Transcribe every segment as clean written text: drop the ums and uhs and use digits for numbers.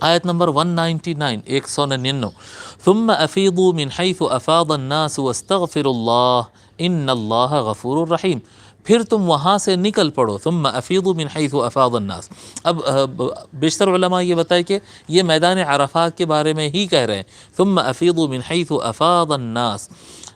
آیت نمبر 199 199 ثم افیضوا من حیث افاض الناس واستغفروا اللہ ان اللہ غفور الرحیم، پھر تم وہاں سے نکل پڑو، ثم افیضوا من حیث افاض الناس۔ اب بیشتر علماء یہ بتائے کہ یہ میدان عرفات کے بارے میں ہی کہہ رہے ہیں، ثم افیضوا من حیث افاض الناس،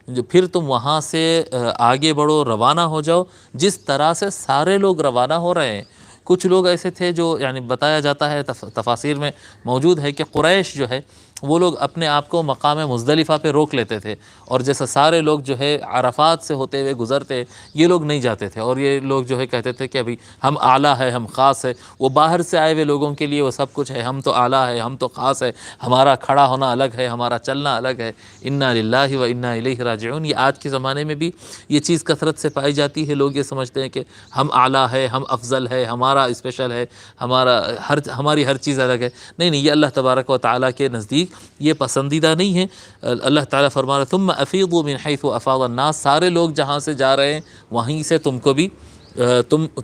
جو پھر تم وہاں سے آگے بڑھو، روانہ ہو جاؤ جس طرح سے سارے لوگ روانہ ہو رہے ہیں۔ کچھ لوگ ایسے تھے جو یعنی بتایا جاتا ہے، تفاسیر میں موجود ہے کہ قریش جو ہے وہ لوگ اپنے آپ کو مقام مزدلفہ پہ روک لیتے تھے، اور جیسا سارے لوگ جو ہے عرفات سے ہوتے ہوئے گزرتے، یہ لوگ نہیں جاتے تھے، اور یہ لوگ جو ہے کہتے تھے کہ ابھی ہم اعلیٰ ہے، ہم خاص ہے۔ وہ باہر سے آئے ہوئے لوگوں کے لیے وہ سب کچھ ہے، ہم تو اعلیٰ ہے، ہم تو خاص ہے، ہمارا کھڑا ہونا الگ ہے، ہمارا چلنا الگ ہے۔ انا للہ و انا الیہ راجعون۔ یہ آج کے زمانے میں بھی یہ چیز کثرت سے پائی جاتی ہے، لوگ یہ سمجھتے ہیں کہ ہم اعلیٰ ہے، ہم افضل ہے، ہمارا اسپیشل ہے، ہماری ہر چیز الگ ہے۔ نہیں نہیں، یہ اللہ تبارک و تعالیٰ کے نزدیک یہ پسندیدہ نہیں ہے۔ اللہ تعالیٰ فرما رہا ہے ثم افیضوا من حیث افاض الناس، سارے لوگ جہاں سے جا رہے ہیں وہیں سے تم کو بھی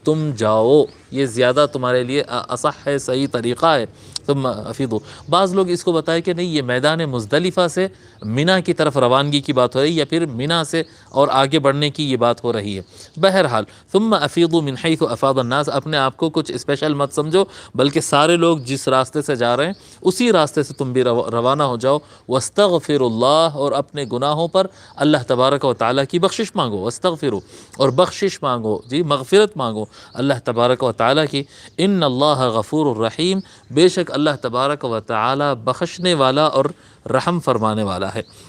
تم جاؤ، یہ زیادہ تمہارے لیے اصح ہے، صحیح طریقہ ہے۔ ثم افیضوا، بعض لوگ اس کو بتائے کہ نہیں، یہ میدان مزدلفہ سے منی کی طرف روانگی کی بات ہو رہی ہے، یا پھر منی سے اور آگے بڑھنے کی یہ بات ہو رہی ہے۔ بہرحال ثم افیضوا من حیث افاض الناس، اپنے آپ کو کچھ اسپیشل مت سمجھو، بلکہ سارے لوگ جس راستے سے جا رہے ہیں اسی راستے سے تم بھی روانہ ہو جاؤ۔ واستغفروا اللہ، اور اپنے گناہوں پر اللہ تبارک و تعالیٰ کی بخشش مانگو، واستغفروا، اور بخشش مانگو، جی مغفرت مانگو اللہ تبارک و تعالیٰ کی۔ ان اللہ غفور الرحیم، بے شک اللہ تبارک و تعالیٰ بخشنے والا اور رحم فرمانے والا ہے۔